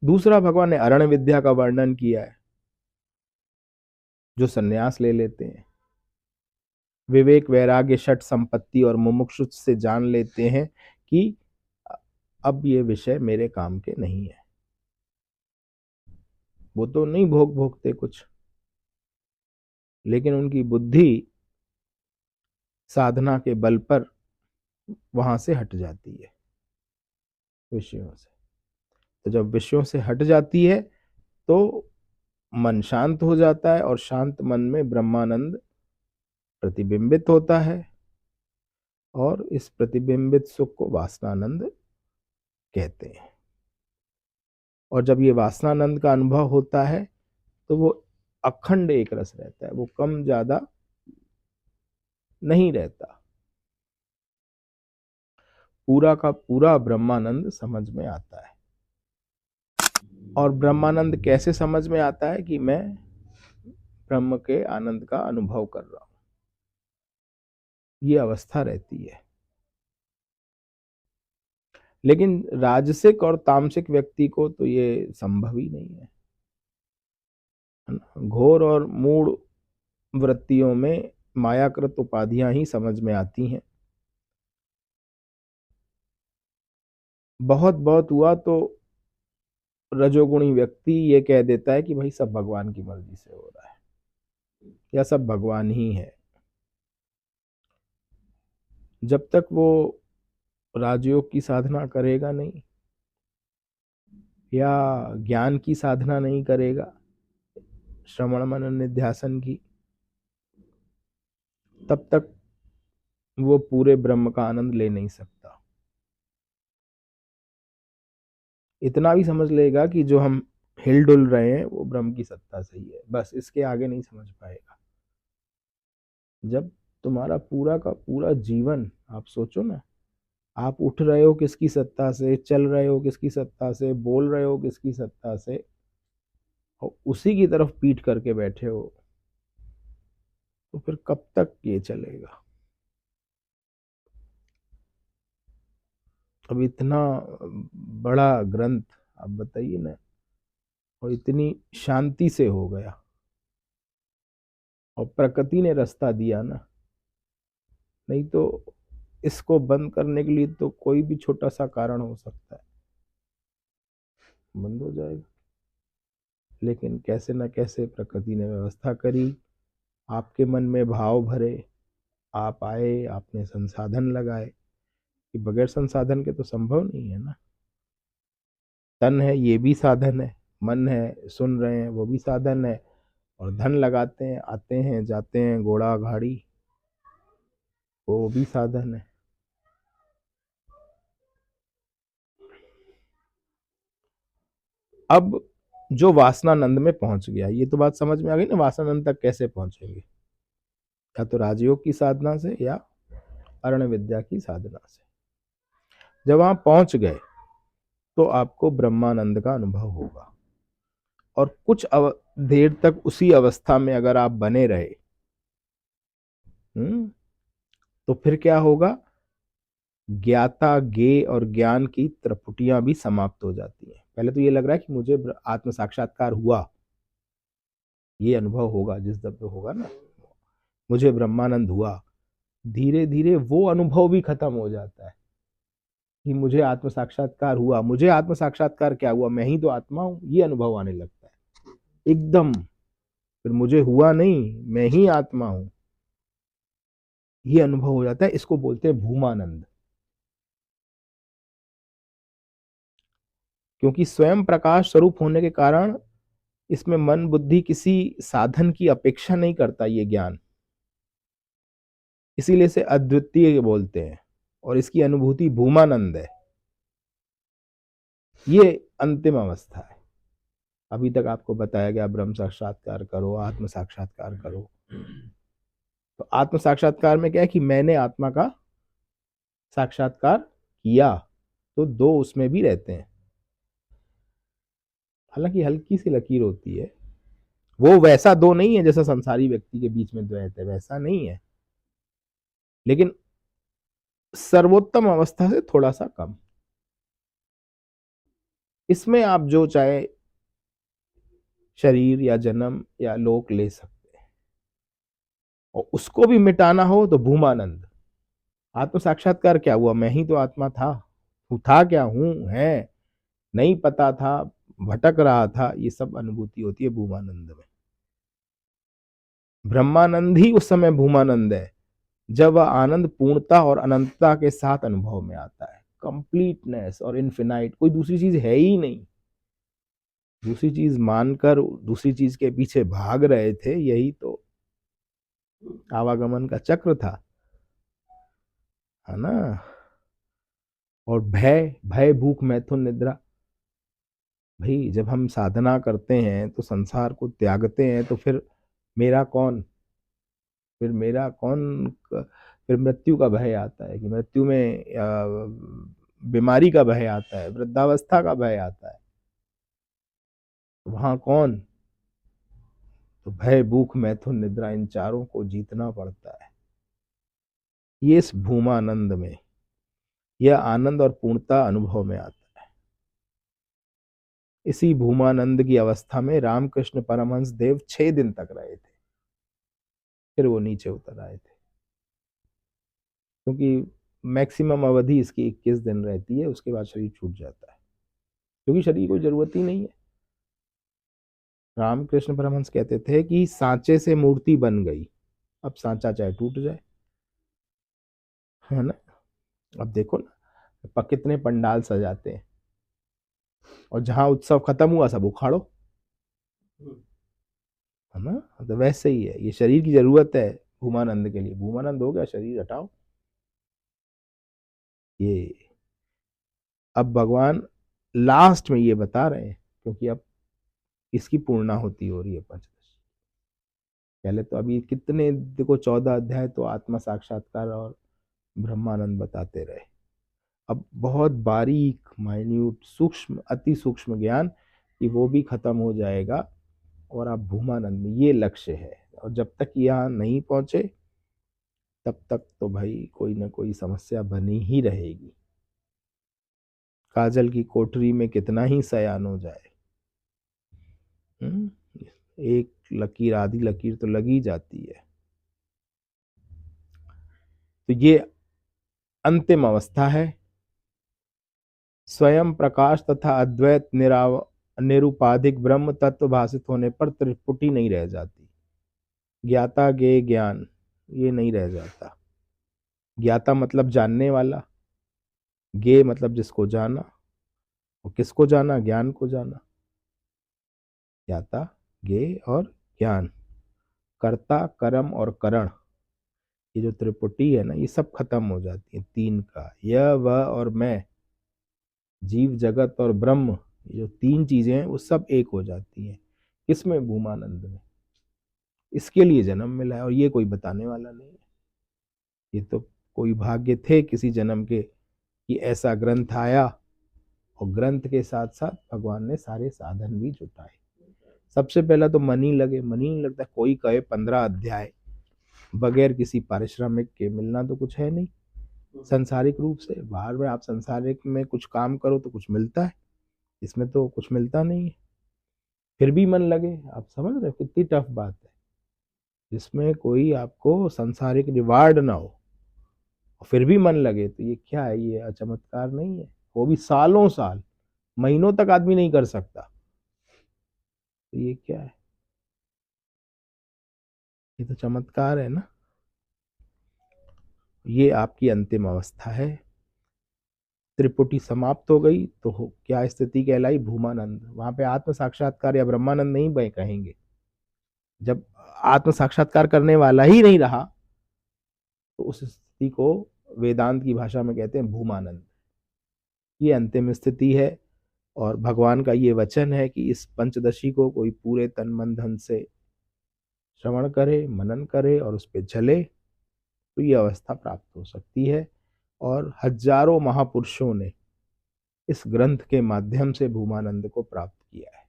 दूसरा, भगवान ने अरण विद्या का वर्णन किया है, जो सन्यास ले लेते हैं, विवेक वैराग्य षट संपत्ति और मुमुक्षु से जान लेते हैं कि अब ये विषय मेरे काम के नहीं है। वो तो नहीं भोगते कुछ, लेकिन उनकी बुद्धि साधना के बल पर वहां से हट जाती है विषयों से। तो जब विषयों से हट जाती है तो मन शांत हो जाता है, और शांत मन में ब्रह्मानंद प्रतिबिंबित होता है, और इस प्रतिबिंबित सुख को वासनानंद कहते हैं। और जब ये वासनानंद का अनुभव होता है तो वो अखंड एक रस रहता है, वो कम ज्यादा नहीं रहता, पूरा का पूरा ब्रह्मानंद समझ में आता है। और ब्रह्मानंद कैसे समझ में आता है? कि मैं ब्रह्म के आनंद का अनुभव कर रहा हूं, ये अवस्था रहती है। लेकिन राजसिक और तामसिक व्यक्ति को तो ये संभव ही नहीं है ना? घोर और मूढ़ वृत्तियों में मायाकृत उपाधियां ही समझ में आती हैं। बहुत बहुत हुआ तो रजोगुणी व्यक्ति ये कह देता है कि भाई सब भगवान की मर्जी से हो रहा है, या सब भगवान ही है। जब तक वो राजयोग की साधना करेगा नहीं, या ज्ञान की साधना नहीं करेगा, श्रवण मनन निध्यासन की, तब तक वो पूरे ब्रह्म का आनंद ले नहीं सकता। इतना भी समझ लेगा कि जो हम हिल डुल रहे हैं वो ब्रह्म की सत्ता से ही है, बस इसके आगे नहीं समझ पाएगा। जब तुम्हारा पूरा का पूरा जीवन, आप सोचो ना, आप उठ रहे हो किसकी सत्ता से, चल रहे हो किसकी सत्ता से, बोल रहे हो किसकी सत्ता से, और उसी की तरफ पीठ करके बैठे हो, तो फिर कब तक ये चलेगा? अब इतना बड़ा ग्रंथ, आप बताइए ना, और इतनी शांति से हो गया, और प्रकृति ने रास्ता दिया ना। नहीं तो इसको बंद करने के लिए तो कोई भी छोटा सा कारण हो सकता है, बंद हो जाएगा। लेकिन कैसे न कैसे प्रकृति ने व्यवस्था करी, आपके मन में भाव भरे, आप आए, आपने संसाधन लगाए, कि बगैर संसाधन के तो संभव नहीं है ना। तन है, ये भी साधन है, मन है, सुन रहे हैं, वो भी साधन है, और धन लगाते हैं, आते हैं जाते हैं, घोड़ा गाड़ी, वो भी साधन है। अब जो वासनानंद में पहुंच गया, ये तो बात समझ में आ गई ना, वासनानंद तक कैसे पहुंचेंगे? या तो राजयोग की साधना से, या अरण विद्या की साधना से। जब वहां पहुंच गए तो आपको ब्रह्मानंद का अनुभव होगा, और कुछ देर तक उसी अवस्था में अगर आप बने रहे, तो फिर क्या होगा? ज्ञाता ज्ञेय और ज्ञान की त्रिपुटियां भी समाप्त हो जाती हैं। पहले तो ये लग रहा है कि मुझे आत्म साक्षात्कार हुआ, ये अनुभव होगा जिस दब होगा ना, मुझे ब्रह्मानंद हुआ। धीरे धीरे वो अनुभव भी खत्म हो जाता है कि मुझे आत्म साक्षात्कार हुआ। मुझे आत्म साक्षात्कार क्या हुआ? मैं ही तो आत्मा हूं, ये अनुभव आने लगता है एकदम। फिर मुझे हुआ नहीं, मैं ही आत्मा हूं, ये अनुभव हो जाता है। इसको बोलते हैं भूमानंद। क्योंकि स्वयं प्रकाश स्वरूप होने के कारण इसमें मन बुद्धि किसी साधन की अपेक्षा नहीं करता, ये ज्ञान, इसीलिए इसे अद्वितीय बोलते हैं, और इसकी अनुभूति भूमानंद है। ये अंतिम अवस्था है। अभी तक आपको बताया गया ब्रह्म साक्षात्कार करो, आत्म साक्षात्कार करो। तो आत्म साक्षात्कार में क्या है कि मैंने आत्मा का साक्षात्कार किया, तो दो उसमें भी रहते हैं। हालांकि हल्की सी लकीर होती है, वो वैसा दो नहीं है जैसा संसारी व्यक्ति के बीच में द्वैत है, वैसा नहीं है, लेकिन सर्वोत्तम अवस्था से थोड़ा सा कम। इसमें आप जो चाहे शरीर या जन्म या लोक ले सकते हैं, और उसको भी मिटाना हो तो भूमानंद। आत्म साक्षात्कार क्या हुआ? मैं ही तो आत्मा था, था क्या, हूं, है, नहीं पता था, भटक रहा था, ये सब अनुभूति होती है भूमानंद में। ब्रह्मानंद ही उस समय भूमानंद है जब वह आनंद पूर्णता और अनंतता के साथ अनुभव में आता है। कंप्लीटनेस और इन्फिनाइट, कोई दूसरी चीज है ही नहीं। दूसरी चीज मानकर दूसरी चीज के पीछे भाग रहे थे, यही तो आवागमन का चक्र था, है ना। और भय, भय भूख मैथुन निद्रा, भाई जब हम साधना करते हैं तो संसार को त्यागते हैं, तो फिर मेरा कौन, फिर मेरा कौन, फिर मृत्यु का भय आता है कि मृत्यु में बीमारी का भय आता है, वृद्धावस्था का भय आता है, तो वहां कौन? तो भय भूख मैथुन निद्रा, इन चारों को जीतना पड़ता है। ये इस भूमानंद में यह आनंद और पूर्णता अनुभव में आता है। इसी भूमानंद की अवस्था में रामकृष्ण परमहंस देव 6 दिन तक रहे थे, फिर वो नीचे उतर आए थे, क्योंकि मैक्सिमम अवधि इसकी 21 दिन रहती है, उसके बाद शरीर छूट जाता है, क्योंकि शरीर को जरूरत ही नहीं है। रामकृष्ण परमहंस कहते थे कि सांचे से मूर्ति बन गई, अब सांचा चाहे टूट जाए, है ना। अब देखो ना, कितने पंडाल सजाते हैं, और जहां उत्सव खत्म हुआ सब उखाड़ो, है ना। तो वैसे ही है, ये शरीर की जरूरत है भूमानंद के लिए, भूमानंद हो गया शरीर हटाओ। ये अब भगवान लास्ट में ये बता रहे हैं, क्योंकि अब इसकी पूर्णाहुति हो रही है पंचदशी। पहले तो अभी कितने देखो 14 अध्याय तो आत्मा साक्षात्कार और ब्रह्मानंद बताते रहे। अब बहुत बारीक माइन्यूट सूक्ष्म अति सूक्ष्म ज्ञान कि वो भी खत्म हो जाएगा, और आप भूमानंद में, ये लक्ष्य है। और जब तक यहाँ नहीं पहुंचे तब तक तो भाई कोई ना कोई समस्या बनी ही रहेगी। काजल की कोठरी में कितना ही सयान हो जाए, एक लकीर आधी लकीर तो लगी जाती है। तो ये अंतिम अवस्था है। स्वयं प्रकाश तथा अद्वैत निरुपाधिक ब्रह्म तत्व भाषित होने पर त्रिपुटी नहीं रह जाती। ज्ञाता ज्ञेय ज्ञान ये नहीं रह जाता। ज्ञाता मतलब जानने वाला, ज्ञेय मतलब जिसको जाना, और किसको जाना? ज्ञान को जाना। ज्ञाता ज्ञेय और ज्ञान, कर्ता कर्म और करण, ये जो त्रिपुटी है ना, ये सब खत्म हो जाती है। तीन का, यह वह और मैं, जीव जगत और ब्रह्म, ये जो तीन चीजें हैं वो सब एक हो जाती हैं। किसमें? भूमानंद में। इसके लिए जन्म मिला है, और ये कोई बताने वाला नहीं है। ये तो कोई भाग्य थे किसी जन्म के कि ऐसा ग्रंथ आया, और ग्रंथ के साथ साथ भगवान ने सारे साधन भी जुटाए। सबसे पहला तो मन ही लगे, मन ही नहीं लगता। कोई कहे 15 अध्याय बगैर किसी पारिश्रमिक के मिलना तो कुछ है नहीं। संसारिक रूप से बाहर में आप संसारिक में कुछ काम करो तो कुछ मिलता है, इसमें तो कुछ मिलता नहीं है, फिर भी मन लगे। आप समझ रहे हो कितनी टफ बात है, जिसमें कोई आपको संसारिक रिवार्ड ना हो और फिर भी मन लगे, तो ये क्या है? ये चमत्कार नहीं है? वो भी सालों साल, महीनों तक आदमी नहीं कर सकता, तो ये क्या है? ये तो चमत्कार है ना। ये आपकी अंतिम अवस्था है। त्रिपुटी समाप्त हो गई तो क्या स्थिति कहलाई? भूमानंद। वहां पे आत्म साक्षात्कार या ब्रह्मानंद नहीं भाई कहेंगे। जब आत्म साक्षात्कार करने वाला ही नहीं रहा तो उस स्थिति को वेदांत की भाषा में कहते हैं भूमानंद। ये अंतिम स्थिति है, और भगवान का ये वचन है कि इस पंचदशी को कोई पूरे तन मन धन से श्रवण करे, मनन करे और उस पर चले, तो ये अवस्था प्राप्त हो सकती है। और हजारों महापुरुषों ने इस ग्रंथ के माध्यम से भूमानंद को प्राप्त किया है।